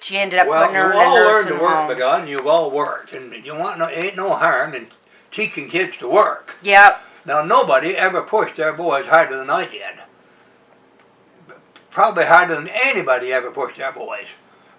she ended up Well, putting her you in a all learned nursing to work, home. by God, and you've all worked, and you want ain't no harm in teaching kids to work. Yep. Now, nobody ever pushed their boys harder than I did. Probably harder than anybody ever pushed their boys.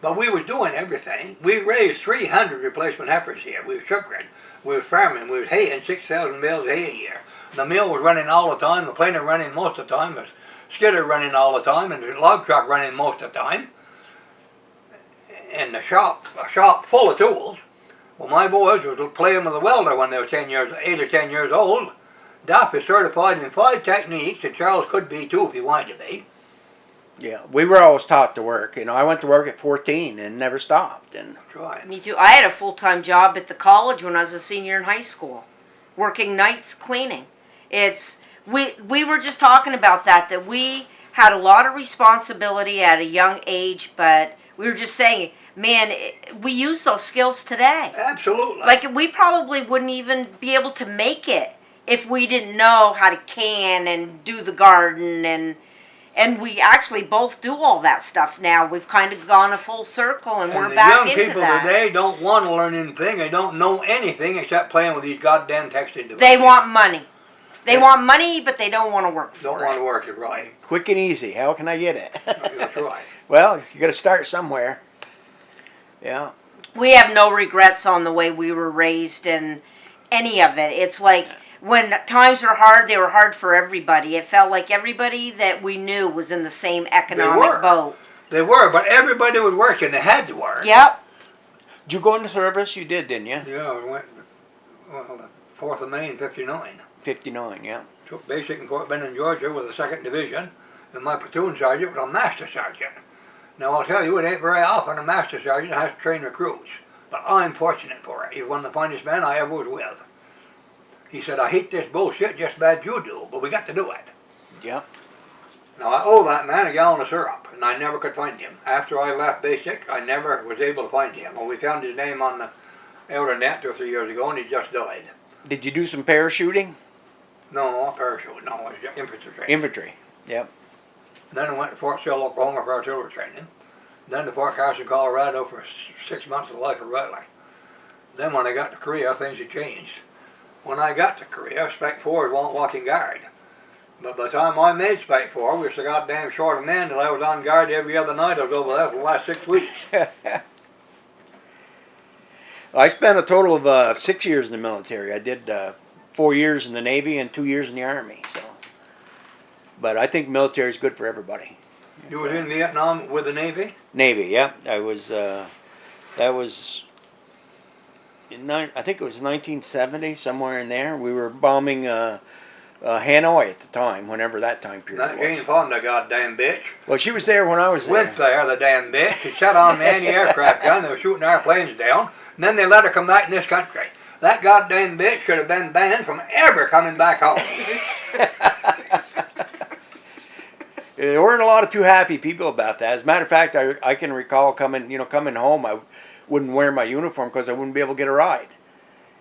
But we was doing everything. We raised 300 replacement heifers here. We was sugaring, we was farming, we was haying 6,000 bales of hay a year. The mill was running all the time, the planer running most of the time, the skidder running all the time, and the log truck running most of the time. And a shop full of tools. Well, my boys was playing with a welder when they were 8 or 10 years old. Duff is certified in 5 techniques, and Charles could be too if he wanted to be. Yeah, we were always taught to work. You know, I went to work at 14 and never stopped. And That's right. Me too. I had a full-time job at the college when I was a senior in high school, working nights cleaning. We were just talking about that we had a lot of responsibility at a young age, but we were just saying, man, we use those skills today. Absolutely. Like, we probably wouldn't even be able to make it if we didn't know how to can and do the garden, and we actually both do all that stuff now. We've kind of gone a full circle, and we're back into that. The young people today don't want to learn anything. They don't know anything except playing with these goddamn texting devices. They want money. They want money, but they don't want to work for it. Don't want to work it right. quick and easy. How can I get it? That's right. Well, you got to start somewhere. Yeah. We have no regrets on the way we were raised and any of it. It's like when times were hard, they were hard for everybody. It felt like everybody that we knew was in the same economic boat. They were, but everybody was working. They had to work. Yep. Did you go into service? You did, didn't you? Yeah, we went, the 4th of May in 59. 59, yeah. Took basic in Fort Benning, Georgia with the 2nd Division, and my platoon sergeant was a master sergeant. Now, I'll tell you, it ain't very often a master sergeant has to train recruits, but I'm fortunate for it. He's one of the finest men I ever was with. He said, I hate this bullshit just as bad as you do, but we got to do it. Yeah. Now, I owe that man a gallon of syrup, and I never could find him. After I left basic, I never was able to find him. Well, we found his name on the internet 2 or 3 years ago, and he just died. Did you do some parachuting? No, parachute, no, it was infantry training. Infantry, yep. Then I went to Fort Sill, Oklahoma for artillery training. Then to Fort Carson, Colorado for 6 months of the life of Riley. Then when I got to Korea, things had changed. When I got to Korea, Spec 4 was walking guard. But by the time I made Spec 4, we were so goddamn short of men that I was on guard every other night. I was over there for the last 6 weeks. I spent a total of 6 years in the military. I did 4 years in the Navy and 2 years in the Army. So, but I think military is good for everybody. You was in Vietnam with the Navy? Navy, yeah. I was. That was. I think it was 1970, somewhere in there. We were bombing Hanoi at the time, whenever that time period That was. Jane Fonda goddamn bitch. Well, she was there when I was there. Went there, the damn bitch. She shut on the anti-aircraft gun. They were shooting our planes down. And then they let her come back in this country. That goddamn bitch should have been banned from ever coming back home. There weren't a lot of too happy people about that. As a matter of fact, I can recall coming home. I wouldn't wear my uniform because I wouldn't be able to get a ride.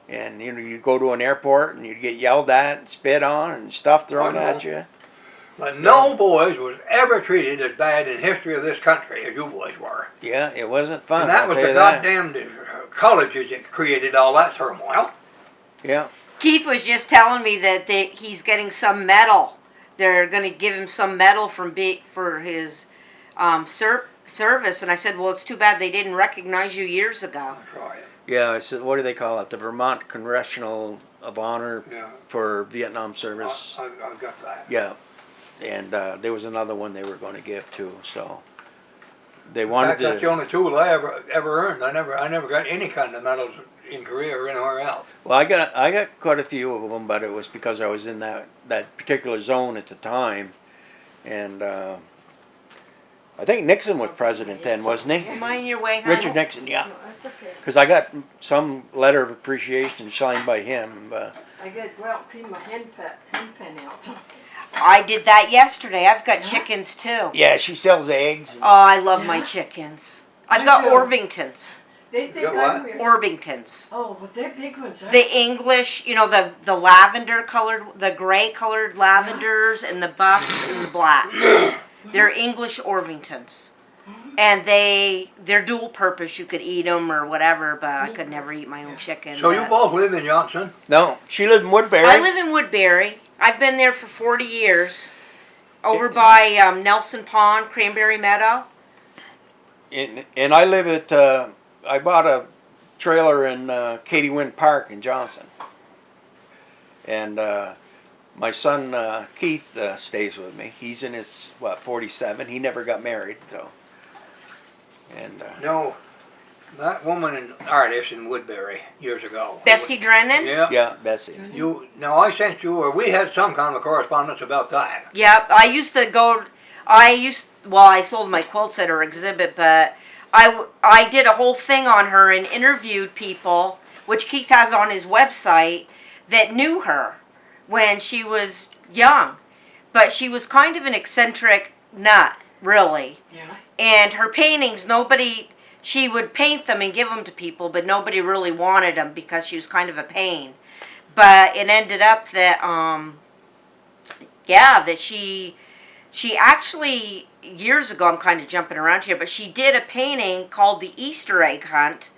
And you'd go to an airport and you'd get yelled at and spit on and stuff thrown at you. But no boys was ever treated as bad in history of this country as you boys were. Yeah, it wasn't fun. And that was the goddamn colleges that created all that turmoil. Yeah. Keith was just telling me that he's getting some medal. They're going to give him some medal for his service. And I said, well, it's too bad they didn't recognize you years ago. That's right. Yeah, I said, what do they call it? The Vermont Congressional of Honor for Vietnam service. I've got that. Yeah. And there was another one they were going to give too. So they wanted to. That's the only tool I ever earned. I never got any kind of medals in Korea or anywhere else. Well, I got quite a few of them, but it was because I was in that particular zone at the time, and I think Nixon was president then, wasn't he? Am I in your way, honey? Richard Nixon, yeah. Because I got some letter of appreciation signed by him. I got go out and clean my hen pen out. I did that yesterday. I've got chickens too. Yeah, she sells eggs. Oh, I love my chickens. I've got Orvingtons. They think got what? I'm weird. Orvingtons. Oh, well, they're big ones. Huh? The English, the lavender colored, the gray colored lavenders and the buffs and the blacks. They're English Orvingtons. And they're dual purpose. You could eat them or whatever, but I could never eat my own chicken. So you but- both live in Johnson? No, she lives in Woodbury. I live in Woodbury. I've been there for 40 years. Over by Nelson Pond, Cranberry Meadow. And I live at, I bought a trailer in Katy Wind Park in Johnson. And my son Keith stays with me. He's in his, 47. He never got married, so. And No, that woman and artist in Woodbury years ago. Bessie Drennan? Yeah. yeah, Bessie. Now I sent you, or we had some kind of a correspondence about that. Yep. I sold my quilts at her exhibit, but I did a whole thing on her and interviewed people, which Keith has on his website, that knew her when she was young. But she was kind of an eccentric nut, really. Yeah. And her paintings, she would paint them and give them to people, but nobody really wanted them because she was kind of a pain. But it ended up that, that she actually, years ago, I'm kind of jumping around here, but she did a painting called The Easter Egg Hunt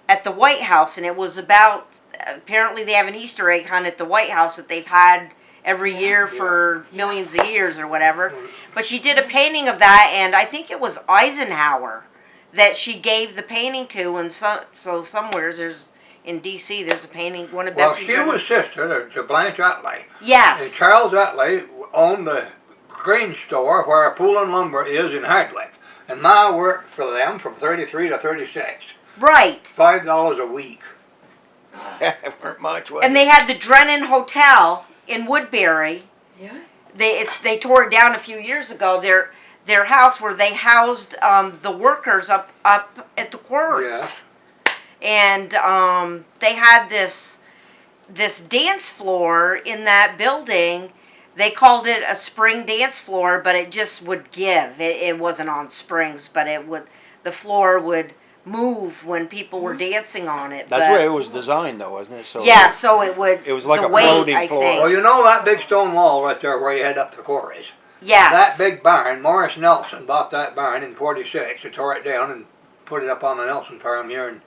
at the White House, and it was about, apparently they have an Easter egg hunt at the White House that they've had every year for millions of years or whatever. But she did a painting of that, and I think it was Eisenhower that she gave the painting to, and so somewhere there's, in D.C., there's a painting, one of Well, Bessie she was Drennan's. sister to Blanche Utley. Yes. And Charles Utley owned the grain store where Pool and Lumber is in Hardwick. And Ma worked for them from 33 to 36. Right. $5 a week. weren't much, was And they had the Drennan Hotel in Woodbury. Yeah. They tore it down a few years ago. Their house where they housed the workers up at the quarries. And they had this dance floor in that building. They called it a spring dance floor, but it just would give. It wasn't on springs, but the floor would move when people were dancing on it. That's but, the way it was designed, though, wasn't it? So yeah, so it would. It was like the a weight, floating I floor. think. Well, you know that big stone wall right there where you head up the quarries? Yes. That big barn, Morris Nelson bought that barn in 46 and tore it down and put it up on the Nelson farm here in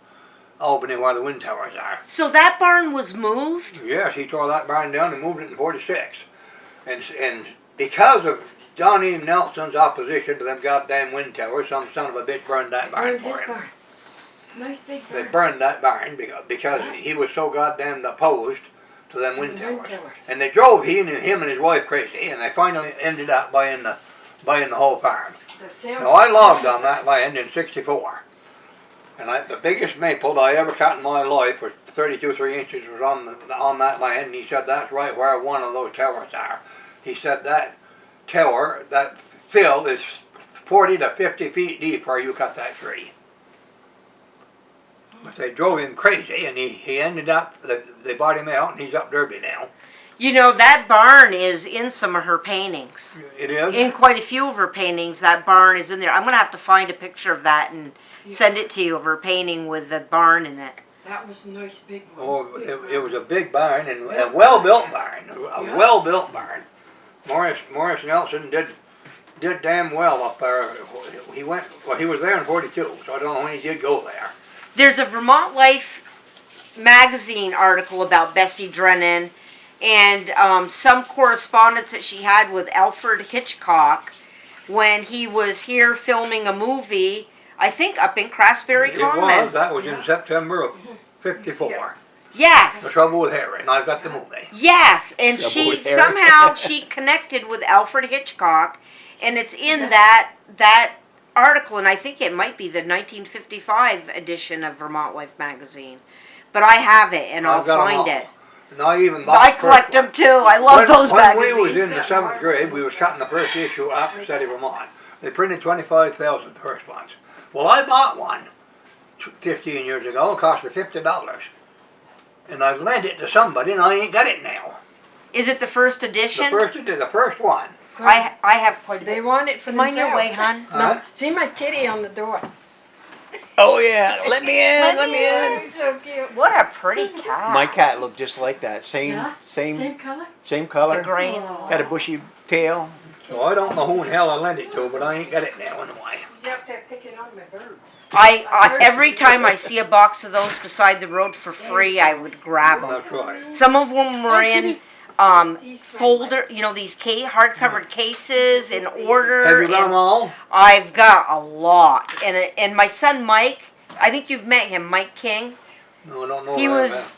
Albany where the wind towers are. So that barn was moved? Yes, he tore that barn down and moved it in 46. And because of Johnny Nelson's opposition to them goddamn wind towers, some son of a bitch burned that barn for him. Nice big They barn. burned that barn because he was so goddamn opposed to them wind Wind towers. towers. And they drove him and his wife crazy, and they finally ended up buying the whole farm. The sound- Now I logged on that land in '64, and the biggest maple I ever cut in my life was 32 3 inches was on that land. And he said that's right where one of those towers are. He said that tower, that field is 40 to 50 feet deep where you cut that tree. But they drove him crazy, and he ended up, they bought him out, and he's up Derby now. You know, that barn is in some of her paintings. It is? In quite a few of her paintings, that barn is in there. I'm going to have to find a picture of that and send it to you, of her painting with the barn in it. That was a nice big one. Oh, it was a big barn, and a well-built barn. A well-built barn. Morris Nelson did damn well up there. He was there in 42, so I don't know when he did go there. There's a Vermont Life magazine article about Bessie Drennan and some correspondence that she had with Alfred Hitchcock when he was here filming a movie, I think up in Craftsbury Common. That was in September of 54. Yes. The Trouble with Harry, and I've got the movie. Yes, and Trouble she with Harry. somehow she connected with Alfred Hitchcock, and it's in that article, and I think it might be the 1955 edition of Vermont Life magazine. But I have it, and I'll I've got 'em find all. it. And I even bought I the collect first them one. too. I love those When magazines. we was in the 7th grade, we was cutting the first issue up in City, Vermont. They printed 25,000 the first ones. Well, I bought one 15 years ago. It cost me $50. And I lent it to somebody, and I ain't got it now. Is it the first The edition? first one. I have quite a They bit. want it for Am I in themselves. your way, hon? Huh? See my kitty on the door. Oh yeah, let me in, let me in. It's so cute. What a pretty cat. My cat looked just like that. Same Yeah? same Same color? same color. The gray and the Oh. Had a bushy tail. So I don't know who in hell I lent it to, but I ain't got it now anyway. He's out there picking on my birds. Every time I see a box of those beside the road for free, I would grab them. That's right. Some of them were in folder, you know, these hard-covered cases in order. Have you got and them all? I've got a lot, and my son Mike, I think you've met him, Mike King. No, I don't know.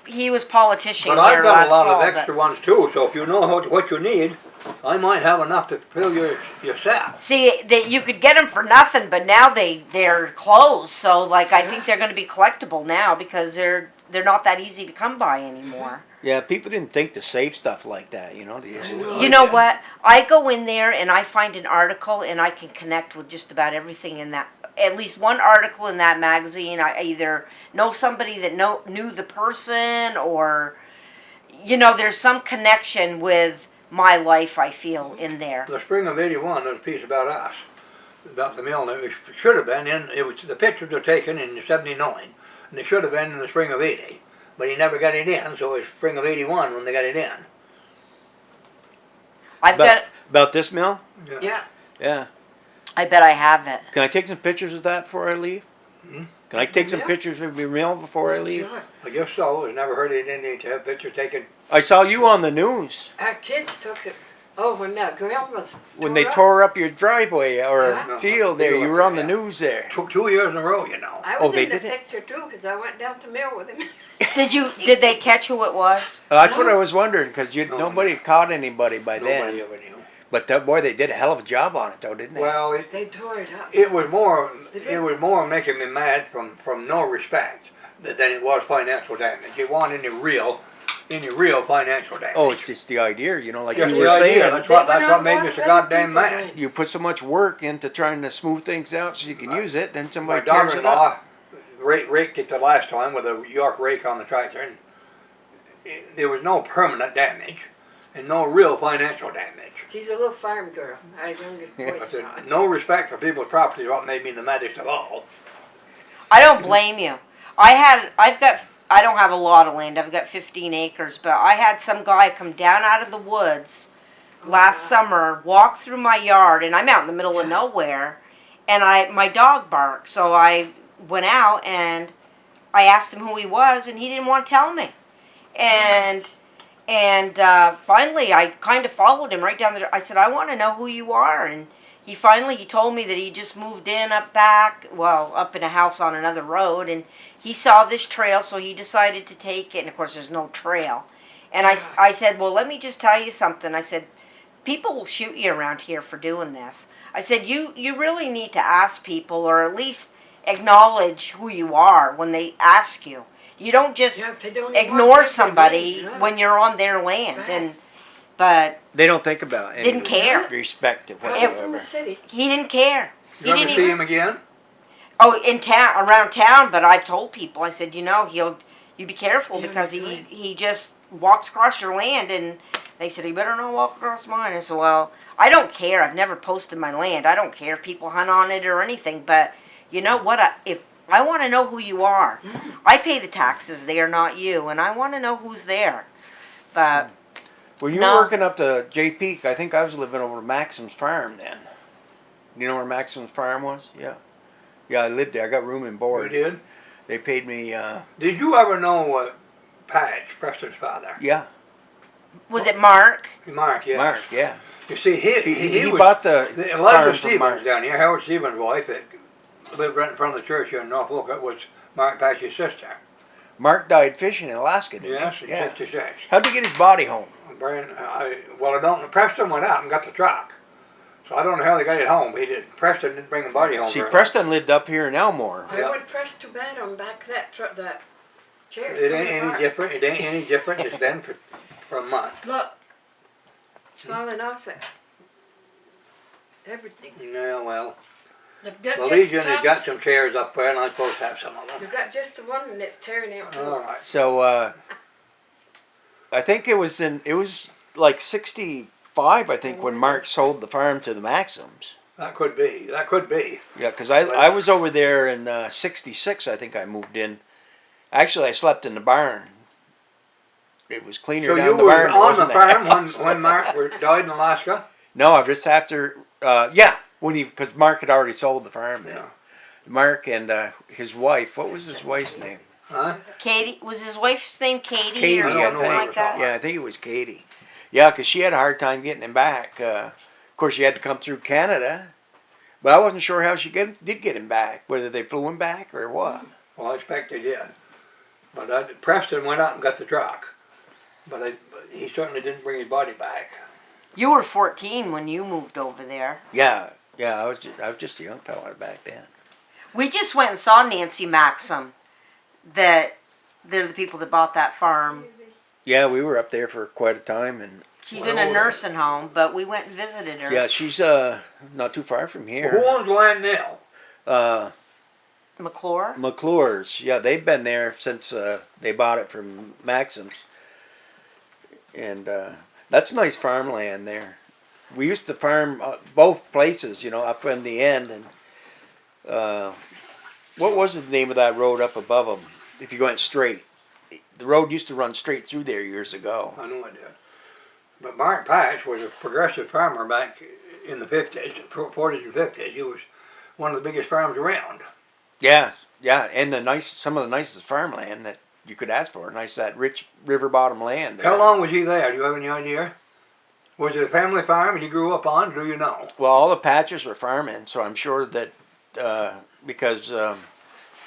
He was politician But I've here got last a lot fall. of extra ones too, so if you know what you need, I might have enough to fill yourself. See, you could get them for nothing, but now they're closed. So, like, I think they're going to be collectible now because they're not that easy to come by anymore. Yeah, people didn't think to save stuff like that, you know. They just, You know what? I go in there and I find an article and I can connect with just about everything in that. At least one article in that magazine. I either know somebody that knew the person, or, you know, there's some connection with my life, I feel, in there. The spring of '81, there's a piece about us, about the mill. It should have been in. It was the pictures were taken in '79, and it should have been in the spring of '80. But he never got it in, so it was spring of '81 when they got it in. about this mill? Yeah. Yeah. I bet I have it. Can I take some pictures of that before I leave? Hmm? Can I take some Yeah. pictures of your mill before I leave? Sure. I guess so. I never heard anything to have pictures taken. I saw you on the news Our kids took it. Oh, when that ground was when they up. tore up your driveway or Yeah. field there. You were on the Yeah. news there. 2 years in a row, you know. I Oh, was they in the did it? picture too, because I went down to mill with him. Did they catch who it was? That's what I was wondering because No. nobody caught anybody by Nobody then. ever knew. But that boy, they did a hell of a job on it, though, didn't they? Well, They tore it up. it was more making me mad from no respect than it was financial damage. It wasn't any real financial damage. Oh, it's just the idea, you know, like Just you the were idea. saying. That's what They went made on me so other goddamn people's mad. land. You put so much work into trying to smooth things out so you can use it, then My somebody tears it up. daughter-in-law raked it the last time with a York rake on the tractor, and there was no permanent damage and no real financial damage. She's a little farm girl. Our youngest Yeah. boy's But the, not. no respect for people's property is what made me the maddest of all. I don't blame you. I don't have a lot of land. I've got 15 acres, but I had some guy come down out of the woods last summer, walk through my yard, and I'm out in the middle of nowhere, and my dog barked. So I went out and I asked him who he was, and he didn't want to tell me. And finally, I kind of followed him right down there. I said, I want to know who you are. And he told me that he just moved in up in a house on another road. And he saw this trail, so he decided to take it. And, of course, there's no trail. And I said, well, let me just tell you something. I said, people will shoot you around here for doing this. I said, you really need to ask people, or at least acknowledge who you are when they ask you. You don't just Yeah, if they don't even ignore want to somebody yeah. when you're on their land. Right. But They don't think about it. Didn't care. Respect it, I'm from whatever. the city. he didn't care. You He ever didn't see even. him again? Oh, around town. But I've told people. I said, you be careful Yeah, because that's right. he just walks across your land. And they said, he better not walk across mine. I said, well, I don't care. I've never posted my land. I don't care if people hunt on it or anything. But you know what? If I want to know who you are. I pay the taxes there, not you, and I want to know who's there. But When you No. were working up to J Peak, I think I was living over Maxim's farm then. You know where Maxim's farm was? Yeah. Yeah, I lived there. I got room and You board. did? They paid me, Did you ever know Patch, Preston's father? yeah, was it Mark? Mark, yes. Mark, yeah. You see, he He was, bought the Elijah farm from Stevens Mark. down here, Howard Stevens' wife, that lived right in front of the church here in Norfolk, was Mark Patch's sister. Mark died fishing in Alaska, didn't Yes, he? in Yeah. 66. How'd he get his body home? I don't know. Preston went out and got the truck. So I don't know how they got it home. Preston didn't bring the body home. See, very Preston lived up here in Elmore. I Yeah. would press too bad on back that chair. It ain't any different. It ain't any different. It's been for a month. Look, it's falling off it. Everything. Yeah, well, They've got the just Legion the has top- got some chairs up there, and I'm supposed to have some of them. You've got just the one that's tearing out. All right. So, I think it was like 65, I think, when Mark sold the farm to the Maxims. That could be. That could be. Yeah, because I was over there in 66, I think I moved in. Actually, I slept in the barn. It was cleaner So down you the were barn. than it on was the in farm house. when Mark died in Alaska? No, just after, because Mark had already sold the farm then. Yeah. Mark and his wife, what was his wife's name? Huh? Katie, was his wife's name Katie, Katie, or I something think. like that? Yeah, I think it was Katie. Yeah, because she had a hard time getting him back. Of course, she had to come through Canada, but I wasn't sure how she did get him back, whether they flew him back or what. Well, I expect they did. But Preston went out and got the truck. But he certainly didn't bring his body back. You were 14 when you moved over there. Yeah, I was just a young fella back then. We just went and saw Nancy Maxim. That they're the people that bought that farm. Yeah, we were up there for quite a time, and She's in a nursing home, but we went and visited her. yeah, she's not too far from here. Who owns the land now? McClure? McClure's. Yeah, they've been there since they bought it from Maxim's. And that's nice farmland there. We used to farm both places, up in the end. And what was the name of that road up above them? If you went straight. The road used to run straight through there years ago. I know I did. But Mark Patch was a progressive farmer back in the 50s, 40s and 50s. He was one of the biggest farms around. Yeah, and some of the nicest farmland that you could ask for. Nice, that rich river bottom land. How long was he there? Do you have any idea? Was it a family farm and he grew up on? Do you know? Well, all the Patches were farming, so I'm sure that because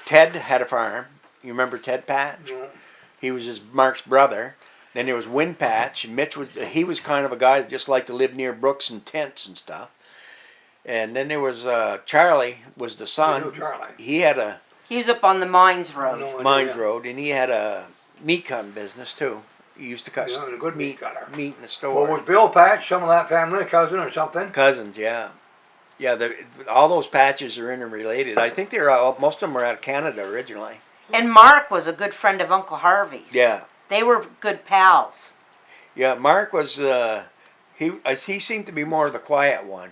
Ted had a farm. You remember Ted Patch? No. He was Mark's brother. Then there was Win Patch. And Mitch he was kind of a guy that just liked to live near brooks and tents and stuff. And then there was Charlie, was the son. I know Charlie. He was up on the Mines I Road. know I Mines did. Road, and he had a meat cutting business too. He used to cut Yeah, and a good meat cutter. meat in the store. Well, was Bill Patch some of that family, a cousin or something? Cousins, yeah. All those Patches are interrelated. I think most of them were out of Canada originally. And Mark was a good friend of Uncle Harvey's. Yeah. They were good pals. Yeah, Mark was he seemed to be more of the quiet one,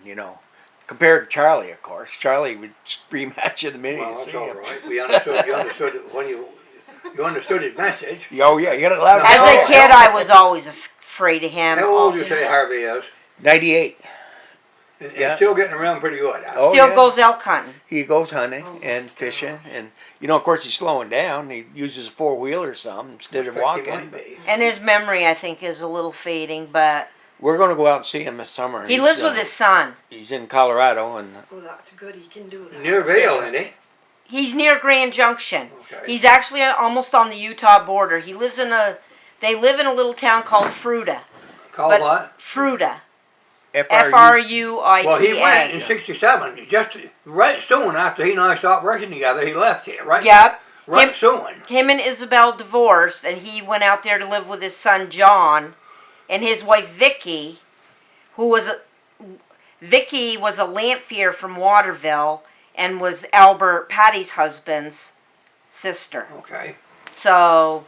compared to Charlie, of course. Charlie would scream at you the minute Well, you that's see all him. right. You understood it when you understood his message. Oh yeah, you got it loud. As Oh, a kid, I was always afraid of him. How old do you say Harvey is? 98. And Yeah. still getting around pretty good. Huh? Oh, Still yeah. goes elk hunting. He goes hunting and fishing, and of course he's slowing down. He uses a 4-wheeler or something instead of Expect he walking. might be. And his memory, I think, is a little fading, but We're going to go out and see him this summer. he lives with his son. He's in Colorado, and Oh, that's good. He can do that. Near Vail, isn't he? He's near Grand Junction. Okay. He's actually almost on the Utah border. They live in a little town called Fruita. Called what? Fruita. FRU. Fruita. Well, he went in '67. Just right soon after he and I stopped working together, he left here. Right. Yep. Right soon. Him and Isabel divorced, and he went out there to live with his son John, and his wife Vicky, Vicky was a Lamphere from Waterville, and was Albert Patty's husband's sister. Okay. So,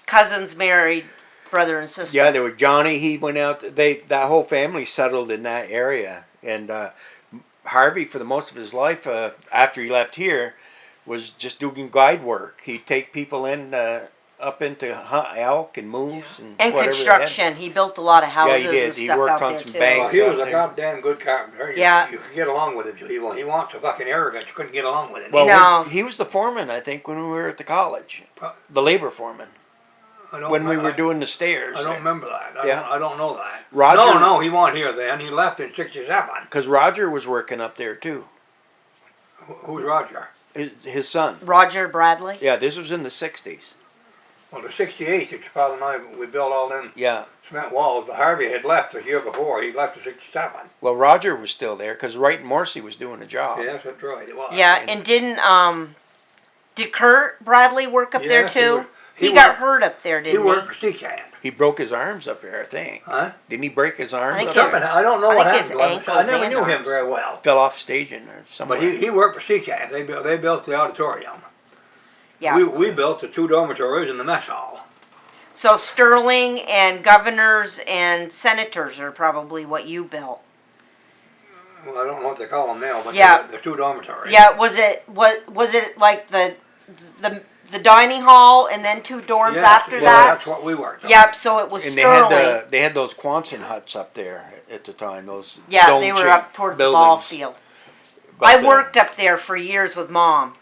cousins married brother and sister. Yeah, there was Johnny. He went out. That whole family settled in that area, and Harvey, for the most of his life, after he left here, was just doing guide work. He'd take people up into hunt elk and moose and And whatever they had. construction. He built a lot of houses Yeah, he did. and He stuff worked out on there some too. banks. Well, he was out a there. goddamn good carpenter. Yeah. You could get along with him. He wants a fucking arrogance. You couldn't get along with him. Well, No. he was the foreman, I think, when we were at the college. Uh, The labor foreman. I don't When we know- were doing the stairs. I don't remember that. Yeah. I don't know that. Roger- No, he wasn't here then. He left in '67. Because Roger was working up there, too. Who's Roger? His son. Roger Bradley. Yeah, this was in the 60s. Well, the '68, your father and I, we built all them Yeah. cement walls. But Harvey had left the year before. He left in '67. Well, Roger was still there because Wright and Morrissey was doing a job. Yes, that's right. It was. Yeah, and did Kurt Bradley work up there Yes, he too? worked- He he got worked- hurt up there, He didn't he? worked for Seacand. He broke his arms up there, I think. Huh? Didn't he break his arms think up his- there? I don't know I what think his happened to him. I ankles never and knew him arms. very well. Fell off staging or something. But he worked for Seacand. They built the auditorium. Yeah. We built the 2 dormitories and the mess hall. So Sterling and governors and senators are probably what you built. Well, I don't know what they call them now, but Yeah. the 2 dormitories. Yeah, was it like the the dining hall and then 2 dorms after that. That's what we worked on. Yep, so it was And Sterling. they had those Quonset huts up there at the time. Those Yeah, they were up towards the ball field. I worked up there for years with Mom.